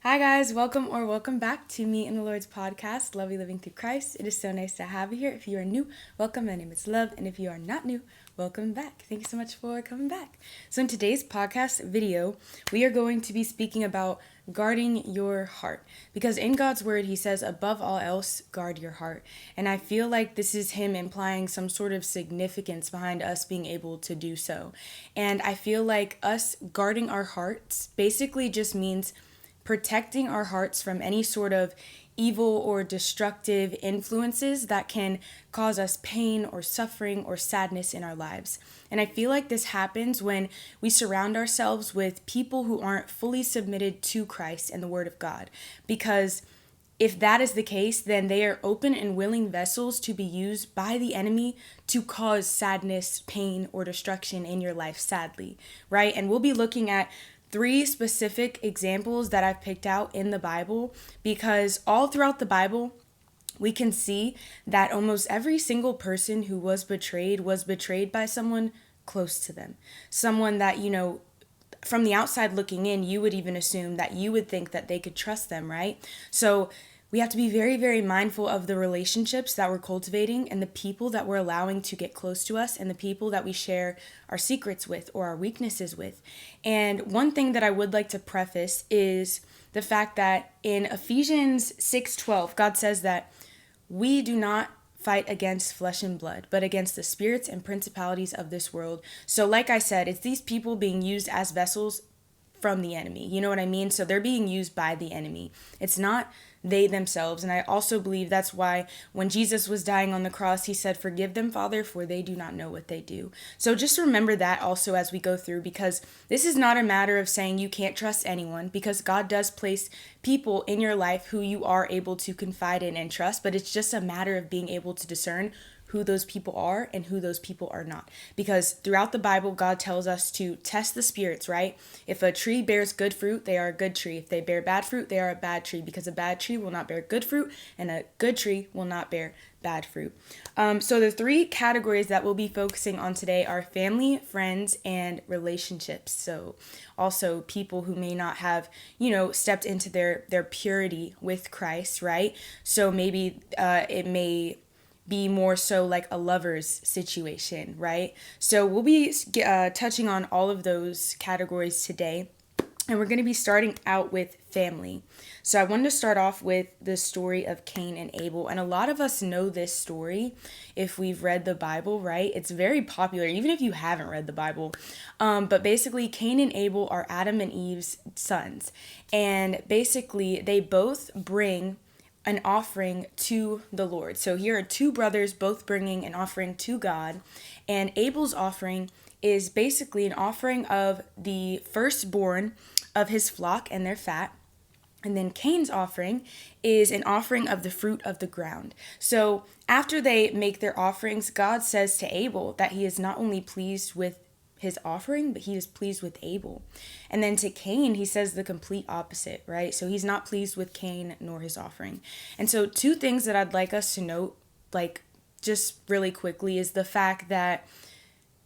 Hi, guys. Welcome back to Me and the Lord's podcast, Lovely Living Through Christ. It is so nice to have you here. If you are new, welcome. My name is Love. And if you are not new, welcome back. Thank you so much for coming back. So, in today's podcast video, we are going to be speaking about guarding your heart. Because in God's word, He says, above all else, guard your heart. And I feel like this is Him implying some sort of significance behind us being able to do so. And I feel like us guarding our hearts basically just means protecting our hearts from any sort of evil or destructive influences that can cause us pain or suffering or sadness in our lives. And I feel like this happens when we surround ourselves with people who aren't fully submitted to Christ and the Word of God. Because if that is the case, then they are open and willing vessels to be used by the enemy to cause sadness, pain, or destruction in your life, sadly, right? And we'll be looking at three specific examples that I've picked out in the Bible, because all throughout the Bible, we can see that almost every single person who was betrayed by someone close to them. Someone that, from the outside looking in, you would even assume that you would think that they could trust them, right? So we have to be very, very mindful of the relationships that we're cultivating and the people that we're allowing to get close to us and the people that we share our secrets with or our weaknesses with. And one thing that I would like to preface is the fact that in Ephesians 6:12, God says that we do not fight against flesh and blood, but against the spirits and principalities of this world. So like I said, it's these people being used as vessels from the enemy. You know what I mean? So they're being used by the enemy. It's not they themselves. And I also believe that's why when Jesus was dying on the cross, He said, "Forgive them, Father, for they do not know what they do." So just remember that also as we go through, because this is not a matter of saying you can't trust anyone, because God does place people in your life who you are able to confide in and trust, but it's just a matter of being able to discern who those people are and who those people are not. Because throughout the Bible, God tells us to test the spirits, right? If a tree bears good fruit, they are a good tree. If they bear bad fruit, they are a bad tree, because a bad tree will not bear good fruit and a good tree will not bear bad fruit. So the three categories that we'll be focusing on today are family, friends, and relationships. So also people who may not have, stepped into their purity with Christ, right? So maybe it may be more so like a lover's situation, right? So we'll be touching on all of those categories today. And we're going to be starting out with family. So I wanted to start off with the story of Cain and Abel. And a lot of us know this story if we've read the Bible, right? It's very popular, even if you haven't read the Bible. But basically, Cain and Abel are Adam and Eve's sons. And basically, they both bring an offering to the Lord. So here are two brothers both bringing an offering to God, and Abel's offering is basically an offering of the firstborn of his flock and their fat. And then Cain's offering is an offering of the fruit of the ground. So after they make their offerings, God says to Abel that He is not only pleased with his offering, but He is pleased with Abel. And then to Cain, He says the complete opposite, right? So He's not pleased with Cain nor his offering. And so two things that I'd like us to note, like just really quickly, is the fact that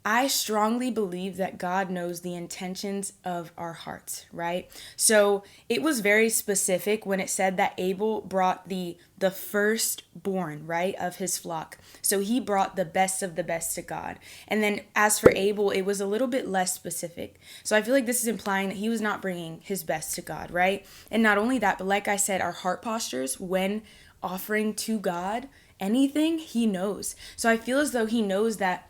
I strongly believe that God knows the intentions of our hearts, right? So it was very specific when it said that Abel brought the firstborn, right, of his flock. So he brought the best of the best to God. And then as for Abel, it was a little bit less specific. So I feel like this is implying that he was not bringing his best to God, right? And not only that, but like I said, our heart postures when offering to God anything, He knows. So I feel as though He knows that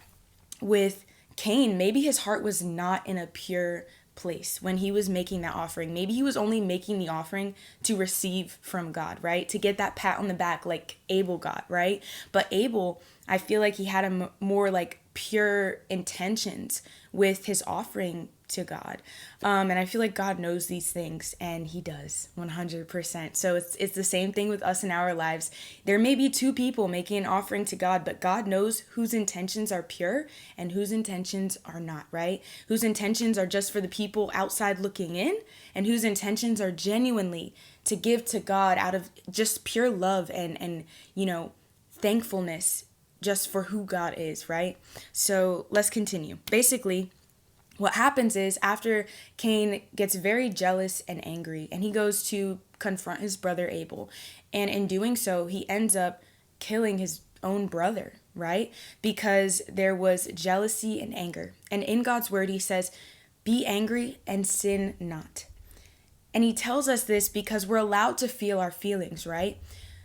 with Cain, maybe his heart was not in a pure place when he was making that offering. Maybe he was only making the offering to receive from God, right? To get that pat on the back like Abel got, right? But Abel, I feel like he had a more like pure intentions with his offering to God. And I feel like God knows these things, and He does 100%. So it's the same thing with us in our lives. There may be two people making an offering to God, but God knows whose intentions are pure and whose intentions are not, right? Whose intentions are just for the people outside looking in, and whose intentions are genuinely to give to God out of just pure love and thankfulness just for who God is, right? So let's continue. Basically, what happens is after Cain gets very jealous and angry, and he goes to confront his brother Abel, and in doing so, he ends up killing his own brother, right? Because there was jealousy and anger. And in God's word, he says, be angry and sin not. And he tells us this because we're allowed to feel our feelings, right?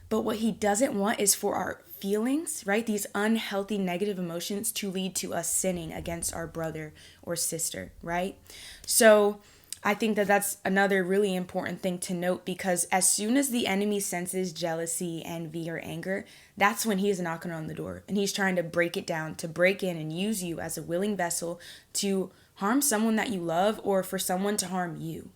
But what he doesn't want is for our feelings, right? These unhealthy negative emotions to lead to us sinning against our brother or sister, right? So I think that that's another really important thing to note, because as soon as the enemy senses jealousy, envy, or anger, that's when he is knocking on the door and he's trying to break it down, to break in and use you as a willing vessel to harm someone that you love, or for someone to harm you,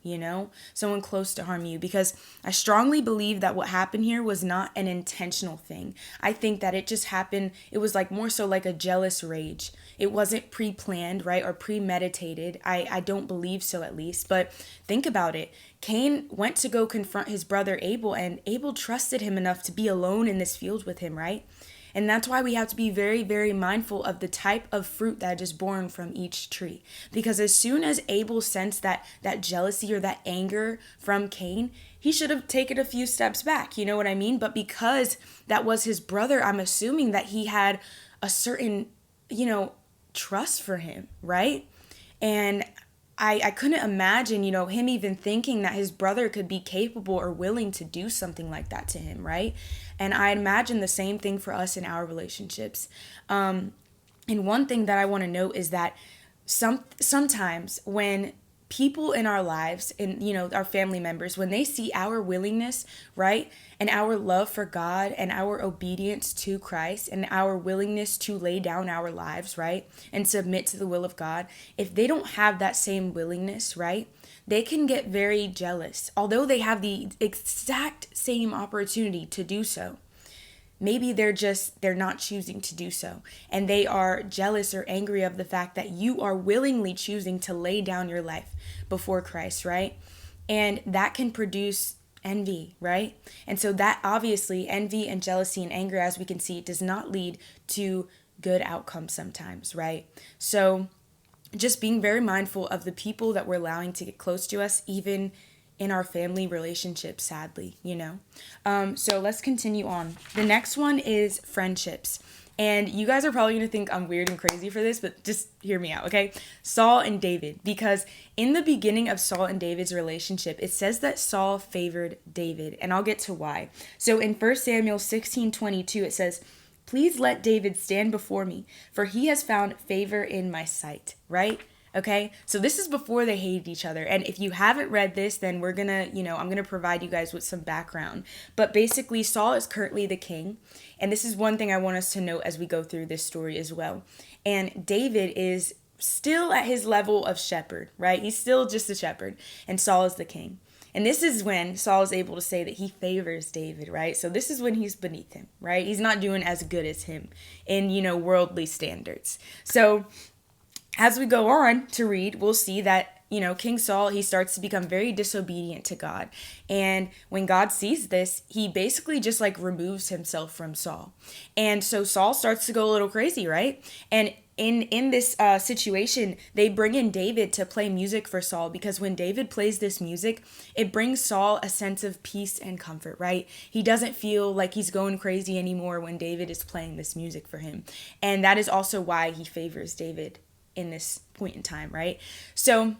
someone close to harm you. Because I strongly believe that what happened here was not an intentional thing. I think that it just happened. It was like more so like a jealous rage. It wasn't pre-planned, right? Or premeditated. I don't believe so, at least. But think about it. Cain went to go confront his brother Abel, and Abel trusted him enough to be alone in this field with him, right? And that's why we have to be very, very mindful of the type of fruit that is born from each tree. Because as soon as Abel sensed that jealousy or that anger from Cain, he should have taken a few steps back. You know what I mean? But because that was his brother, I'm assuming that he had a certain, trust for him, right? And I couldn't imagine, him even thinking that his brother could be capable or willing to do something like that to him, right? And I imagine the same thing for us in our relationships. And one thing that I want to note is that sometimes when people in our lives and our family members, when they see our willingness, right, and our love for God and our obedience to Christ and our willingness to lay down our lives, right, and submit to the will of God, if they don't have that same willingness, right, they can get very jealous, although they have the exact same opportunity to do so. Maybe they're not choosing to do so, and they are jealous or angry of the fact that you are willingly choosing to lay down your life before Christ, right? And that can produce envy, right? And so that obviously envy and jealousy and anger, as we can see, does not lead to good outcomes sometimes, right? So just being very mindful of the people that we're allowing to get close to us, even in our family relationships, sadly, So let's continue on. The next one is friendships. And you guys are probably going to think I'm weird and crazy for this, but just hear me out, okay? Saul and David, because in the beginning of Saul and David's relationship, it says that Saul favored David, and I'll get to why. So in 1 Samuel 16:22, it says, "Please let David stand before me, for he has found favor in my sight," right? Okay, so this is before they hated each other. And if you haven't read this, then we're gonna, I'm gonna provide you guys with some background. But basically, Saul is currently the king. And this is one thing I want us to note as we go through this story as well. And David is still at his level of shepherd, right? He's still just a shepherd. And Saul is the king. And this is when Saul is able to say that he favors David, right? So this is when he's beneath him, right? He's not doing as good as him in, worldly standards. So as we go on to read, we'll see that, King Saul, he starts to become very disobedient to God. And when God sees this, he basically just removes himself from Saul. And so Saul starts to go a little crazy, right? And in this situation, they bring in David to play music for Saul, because when David plays this music, it brings Saul a sense of peace and comfort, right? He doesn't feel like he's going crazy anymore when David is playing this music for him. And that is also why he favors David in this point in time, right? So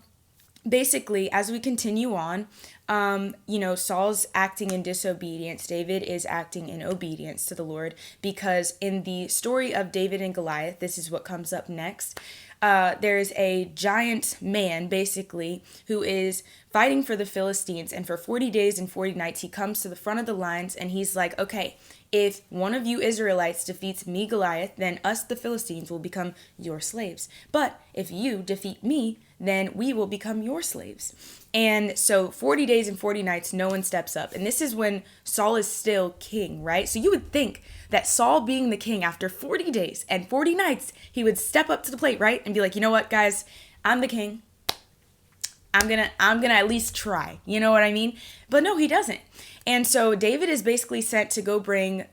basically, as we continue on, Saul's acting in disobedience. David is acting in obedience to the Lord, because in the story of David and Goliath, this is what comes up next. There's a giant man, basically, who is fighting for the Philistines. And for 40 days and 40 nights, he comes to the front of the lines and he's like, okay, if one of you Israelites defeats me, Goliath, then us, the Philistines, will become your slaves. But if you defeat me, then we will become your slaves. And so 40 days and 40 nights, no one steps up. And this is when Saul is still king, right? So you would think that Saul being the king, after 40 days and 40 nights, he would step up to the plate, right? And be like, you know what, guys, I'm the king. I'm gonna at least try. You know what I mean? But no, he doesn't. And so David is basically sent to go bring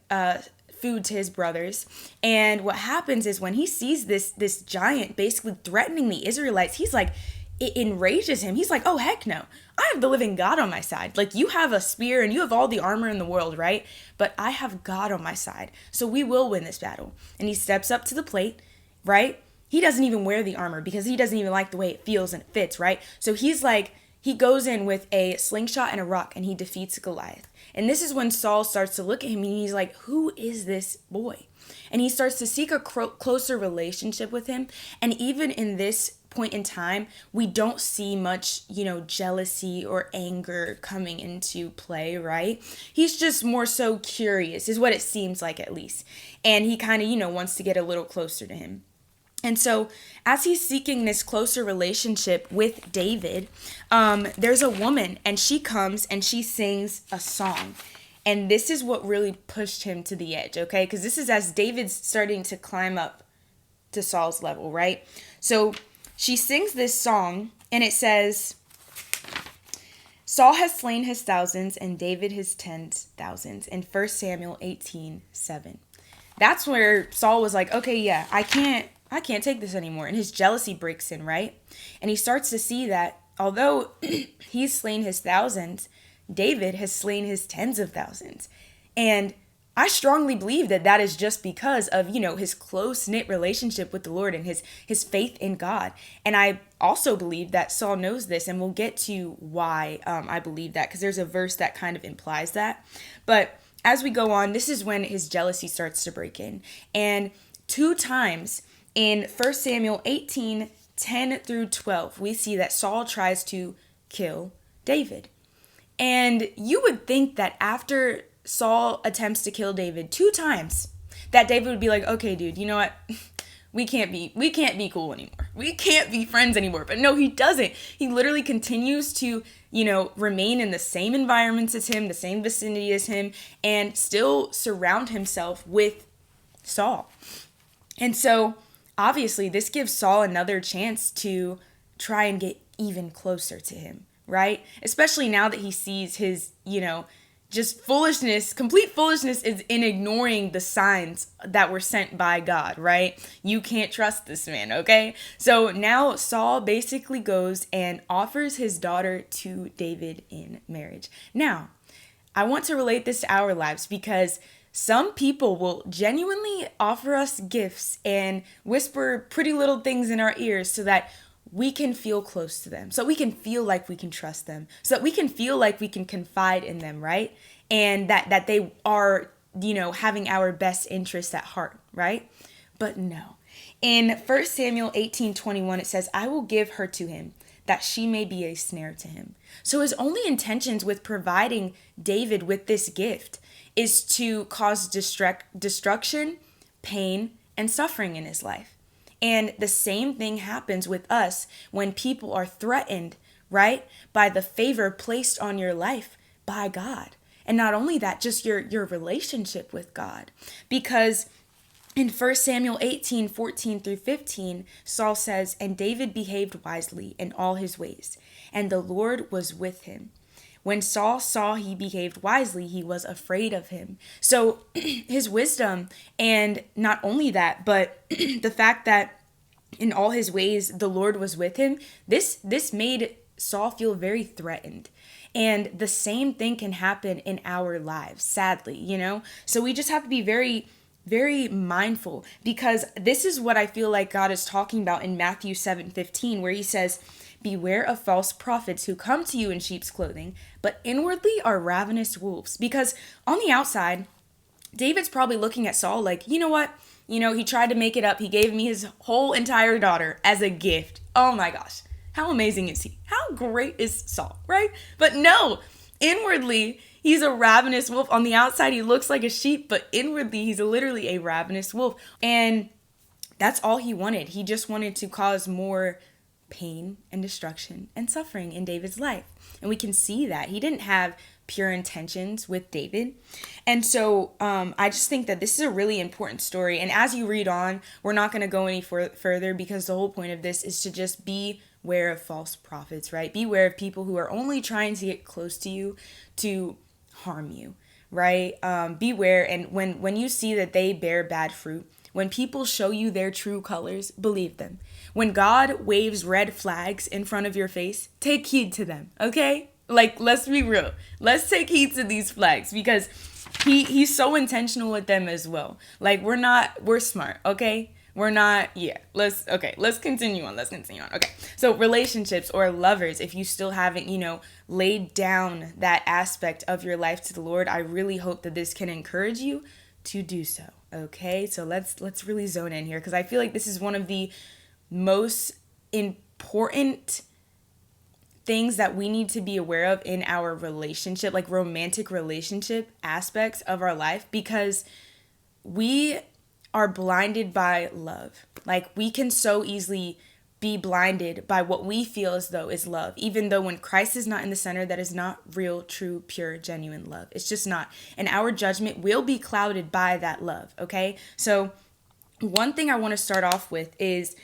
food to his brothers. And what happens is when he sees this giant basically threatening the Israelites, he's like, it enrages him. He's like, oh, heck no. I have the living God on my side. Like, you have a spear and you have all the armor in the world, right? But I have God on my side. So we will win this battle. And he steps up to the plate, right? He doesn't even wear the armor because he doesn't even like the way it feels and it fits, right? So he's like, he goes in with a slingshot and a rock and he defeats Goliath. And this is when Saul starts to look at him and he's like, who is this boy? And he starts to seek a closer relationship with him. And even in this point in time, we don't see much, jealousy or anger coming into play, right? He's just more so curious, is what it seems like at least. And he kind of, wants to get a little closer to him. And so as he's seeking this closer relationship with David, there's a woman and she comes and she sings a song. And this is what really pushed him to the edge, okay? Because this is as David's starting to climb up to Saul's level, right? So she sings this song and it says, Saul has slain his thousands and David his 10,000s in 1 Samuel 18:7. That's where Saul was like, okay, yeah, I can't take this anymore. And his jealousy breaks in, right? And he starts to see that although he's slain his thousands, David has slain his tens of thousands. And I strongly believe that is just because of, his close-knit relationship with the Lord and his faith in God. And I also believe that Saul knows this, and we'll get to why I believe that, because there's a verse that kind of implies that. But as we go on, this is when his jealousy starts to break in. And 2 times in 1 Samuel 18:10-12, we see that Saul tries to kill David. And you would think that after Saul attempts to kill David 2 times, that David would be like, okay, dude, you know what? We can't be cool anymore. We can't be friends anymore. But no, he doesn't. He literally continues to, remain in the same environments as him, the same vicinity as him, and still surround himself with Saul. And so obviously this gives Saul another chance to try and get even closer to him, right? Especially now that he sees his, just foolishness, complete foolishness is in ignoring the signs that were sent by God, right? You can't trust this man, okay? So now Saul basically goes and offers his daughter to David in marriage. Now, I want to relate this to our lives because some people will genuinely offer us gifts and whisper pretty little things in our ears so that we can feel close to them, so we can feel like we can trust them, so that we can feel like we can confide in them, right? And that they are, having our best interests at heart, right? But no. In 1 Samuel 18:21, it says, I will give her to him, that she may be a snare to him. So his only intentions with providing David with this gift is to cause destruction, pain, and suffering in his life. And the same thing happens with us when people are threatened, right, by the favor placed on your life by God. And not only that, just your relationship with God. Because in 1 Samuel 18:14-15, Saul says, and David behaved wisely in all his ways, and the Lord was with him. When Saul saw he behaved wisely, he was afraid of him. So his wisdom, and not only that, but the fact that in all his ways the Lord was with him, this made Saul feel very threatened. And the same thing can happen in our lives, sadly, So we just have to be very, very mindful, because this is what I feel like God is talking about in Matthew 7:15, where he says, beware of false prophets who come to you in sheep's clothing, but inwardly are ravenous wolves. Because on the outside, David's probably looking at Saul like, you know what? He tried to make it up. He gave me his whole entire daughter as a gift. Oh my gosh. How amazing is he? How great is Saul, right? But no, inwardly, he's a ravenous wolf. On the outside, he looks like a sheep, but inwardly, he's literally a ravenous wolf. And that's all he wanted. He just wanted to cause more pain and destruction and suffering in David's life. And we can see that he didn't have pure intentions with David. And so I just think that this is a really important story. And as you read on, we're not going to go any further, because the whole point of this is to just beware of false prophets, right? Beware of people who are only trying to get close to you to harm you, right? Beware. And when you see that they bear bad fruit, when people show you their true colors, believe them. When God waves red flags in front of your face, take heed to them, okay? Like, let's be real. Let's take heed to these flags because he's so intentional with them as well. Like, we're smart, okay? We're not, yeah. Let's continue on. Okay. So relationships or lovers, if you still haven't, laid down that aspect of your life to the Lord, I really hope that this can encourage you to do so. Okay. So let's really zone in here because I feel like this is one of the most important things that we need to be aware of in our relationship, like romantic relationship aspects of our life, because we are blinded by love. Like, we can so easily be blinded by what we feel as though is love, even though when Christ is not in the center, that is not real, true, pure, genuine love. It's just not. And our judgment will be clouded by that love, okay? So one thing I want to start off with is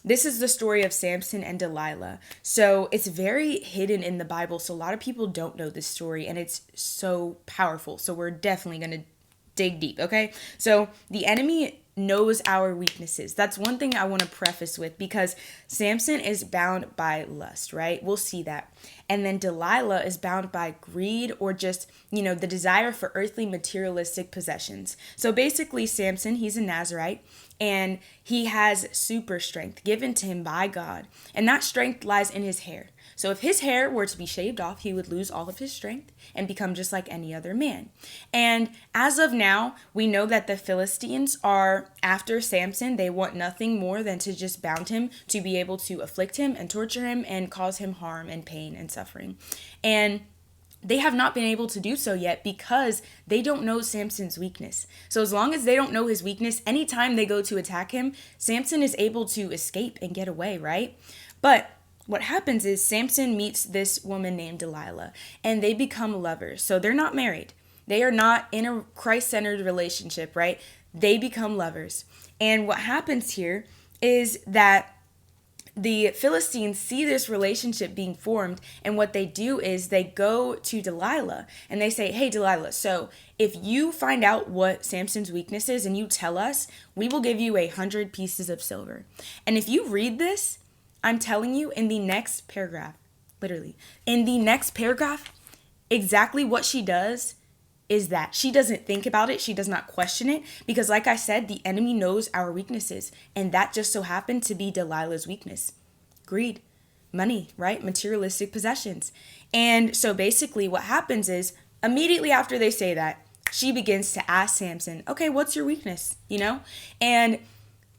this is the story of Samson and Delilah. So it's very hidden in the Bible, so a lot of people don't know this story, and it's so powerful. So we're definitely going to dig deep, okay? So the enemy knows our weaknesses. That's one thing I want to preface with, because Samson is bound by lust, right? We'll see that. And then Delilah is bound by greed, or just, the desire for earthly materialistic possessions. So basically Samson, he's a Nazarite, and he has super strength given to him by God. And that strength lies in his hair. So if his hair were to be shaved off, he would lose all of his strength and become just like any other man. And as of now, we know that the Philistines are after Samson. They want nothing more than to just bound him, to be able to afflict him and torture him and cause him harm and pain and suffering. And they have not been able to do so yet because they don't know Samson's weakness. So as long as they don't know his weakness, anytime they go to attack him, Samson is able to escape and get away, right? But what happens is Samson meets this woman named Delilah, and they become lovers. So they're not married. They are not in a Christ-centered relationship, right? They become lovers. And what happens here is that the Philistines see this relationship being formed, and what they do is they go to Delilah and they say, hey, Delilah, so if you find out what Samson's weakness is and you tell us, we will give you 100 pieces of silver. And if you read this, I'm telling you, in the next paragraph, literally, in the next paragraph, exactly what she does is that she doesn't think about it. She does not question it, because like I said, the enemy knows our weaknesses, and that just so happened to be Delilah's weakness. Greed, money, right? Materialistic possessions. And so basically what happens is immediately after they say that, she begins to ask Samson, okay, what's your weakness? And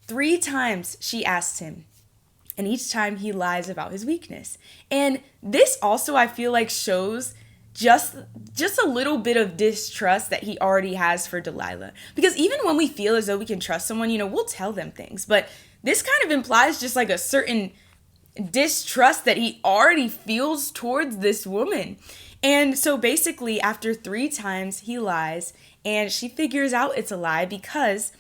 3 times she asks him, and each time he lies about his weakness. And this also, I feel like, shows just a little bit of distrust that he already has for Delilah. Because even when we feel as though we can trust someone, we'll tell them things. But this kind of implies just like a certain distrust that he already feels towards this woman. And so basically, after 3 times, he lies, and she figures out it's a lie, because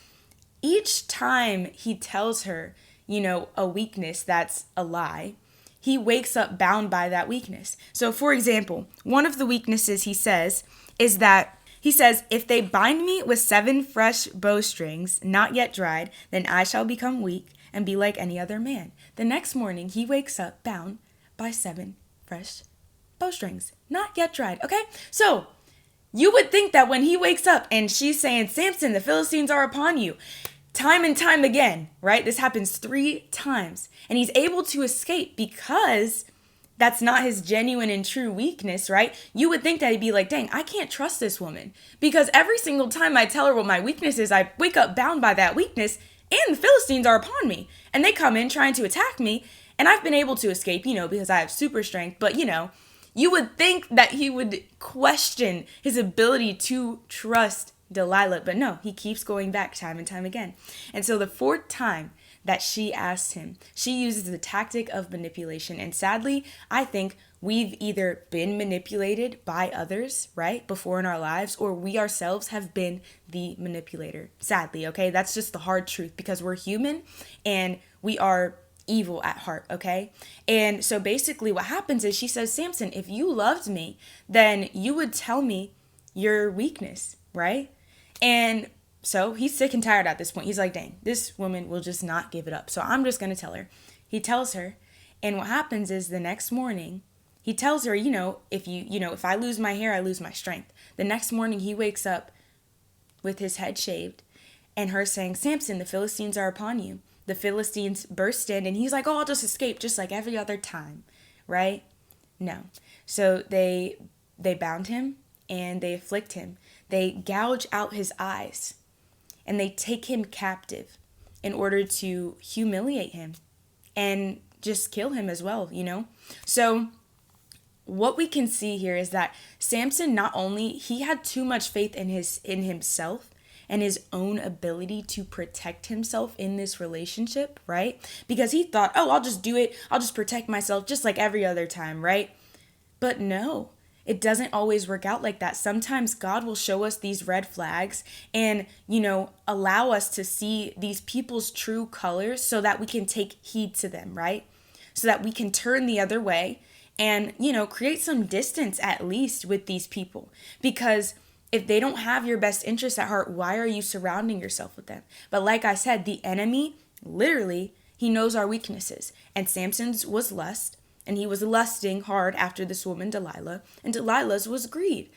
each time he tells her, a weakness that's a lie, he wakes up bound by that weakness. So for example, one of the weaknesses he says is that if they bind me with 7 fresh bowstrings, not yet dried, then I shall become weak and be like any other man. The next morning, he wakes up bound by 7 fresh bowstrings, not yet dried. Okay. So you would think that when he wakes up and she's saying, Samson, the Philistines are upon you, time and time again, right? This happens 3 times. And he's able to escape because that's not his genuine and true weakness, right? You would think that he'd be like, dang, I can't trust this woman, because every single time I tell her what my weakness is, I wake up bound by that weakness, and the Philistines are upon me. And they come in trying to attack me, and I've been able to escape, because I have super strength. But, you would think that he would question his ability to trust Delilah, but no, he keeps going back time and time again. And so the 4th time that she asks him, she uses the tactic of manipulation. And sadly, I think we've either been manipulated by others, right, before in our lives, or we ourselves have been the manipulator. Sadly, okay? That's just the hard truth, because we're human and we are evil at heart, okay? And so basically what happens is she says, Samson, if you loved me, then you would tell me your weakness, right? And so he's sick and tired at this point. He's like, dang, this woman will just not give it up. So I'm just going to tell her. He tells her. And what happens is the next morning, he tells her, if I lose my hair, I lose my strength. The next morning he wakes up with his head shaved and her saying, Samson, the Philistines are upon you. The Philistines burst in and he's like, oh, I'll just escape just like every other time, right? No. So they bound him and they afflict him. They gouge out his eyes and they take him captive in order to humiliate him and just kill him as well, So what we can see here is that Samson, not only he had too much faith in himself and his own ability to protect himself in this relationship, right? Because he thought, oh, I'll just do it. I'll just protect myself just like every other time, right? But no, it doesn't always work out like that. Sometimes God will show us these red flags and, allow us to see these people's true colors so that we can take heed to them, right? So that we can turn the other way and, create some distance at least with these people. Because if they don't have your best interests at heart, why are you surrounding yourself with them? But like I said, the enemy, literally, he knows our weaknesses. And Samson's was lust. And he was lusting hard after this woman, Delilah. And Delilah's was greed,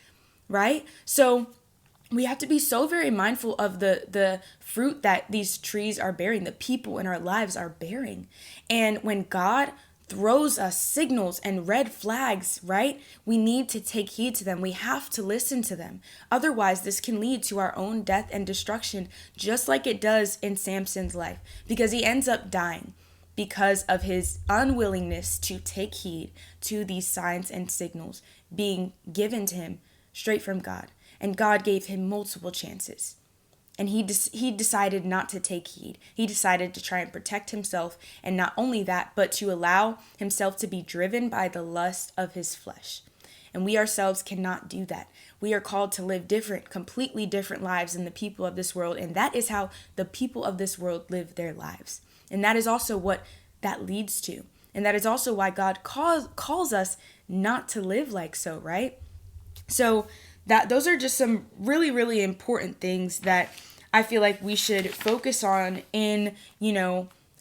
right? So we have to be so very mindful of the fruit that these trees are bearing, the people in our lives are bearing. And when God throws us signals and red flags, right? We need to take heed to them. We have to listen to them. Otherwise, this can lead to our own death and destruction, just like it does in Samson's life, because he ends up dying because of his unwillingness to take heed to these signs and signals being given to him straight from God. And God gave him multiple chances. And he decided not to take heed. He decided to try and protect himself. And not only that, but to allow himself to be driven by the lust of his flesh. And we ourselves cannot do that. We are called to live different, completely different lives than the people of this world. And that is how the people of this world live their lives. And that is also what that leads to. And that is also why God calls us not to live like so, right? So those are just some really, really important things that I feel like we should focus on in,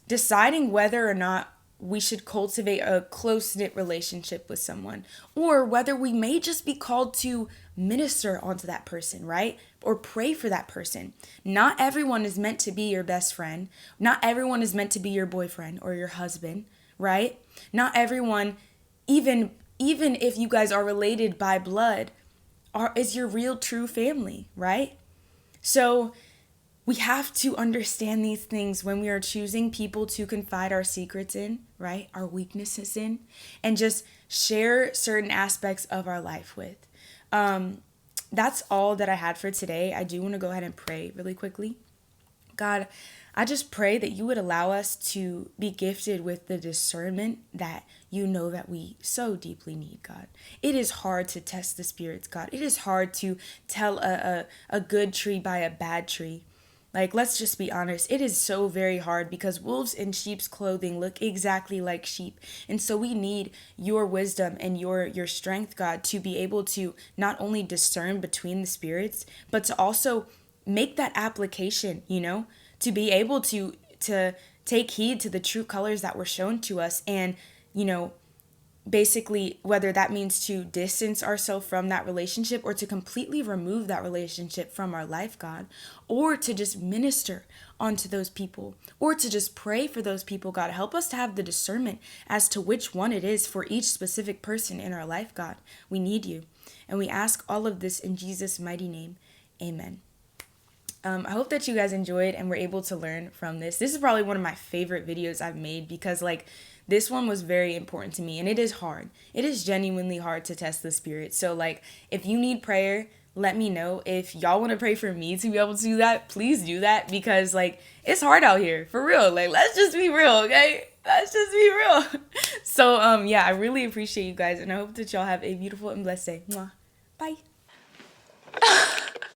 deciding whether or not we should cultivate a close-knit relationship with someone, or whether we may just be called to minister onto that person, right? Or pray for that person. Not everyone is meant to be your best friend. Not everyone is meant to be your boyfriend or your husband, right? Not everyone, even if you guys are related by blood, is your real true family, right? So we have to understand these things when we are choosing people to confide our secrets in, right? Our weaknesses in, and just share certain aspects of our life with. That's all that I had for today. I do want to go ahead and pray really quickly. God, I just pray that you would allow us to be gifted with the discernment that you know that we so deeply need, God. It is hard to test the spirits, God. It is hard to tell a good tree by a bad tree. Like, let's just be honest. It is so very hard because wolves in sheep's clothing look exactly like sheep. And so we need your wisdom and your strength, God, to be able to not only discern between the spirits, but to also make that application, to be able to take heed to the true colors that were shown to us. And, basically, whether that means to distance ourselves from that relationship or to completely remove that relationship from our life, God, or to just minister onto those people, or to just pray for those people, God. Help us to have the discernment as to which one it is for each specific person in our life, God. We need you. And we ask all of this in Jesus' mighty name. Amen. I hope that you guys enjoyed and were able to learn from this. This is probably one of my favorite videos I've made because, this one was very important to me, and it is hard. It is genuinely hard to test the spirit. So, if you need prayer, let me know. If y'all want to pray for me to be able to do that, please do that because, it's hard out here. For real. Let's just be real, okay? Let's just be real. So, I really appreciate you guys, and I hope that y'all have a beautiful and blessed day. Mwah. Bye.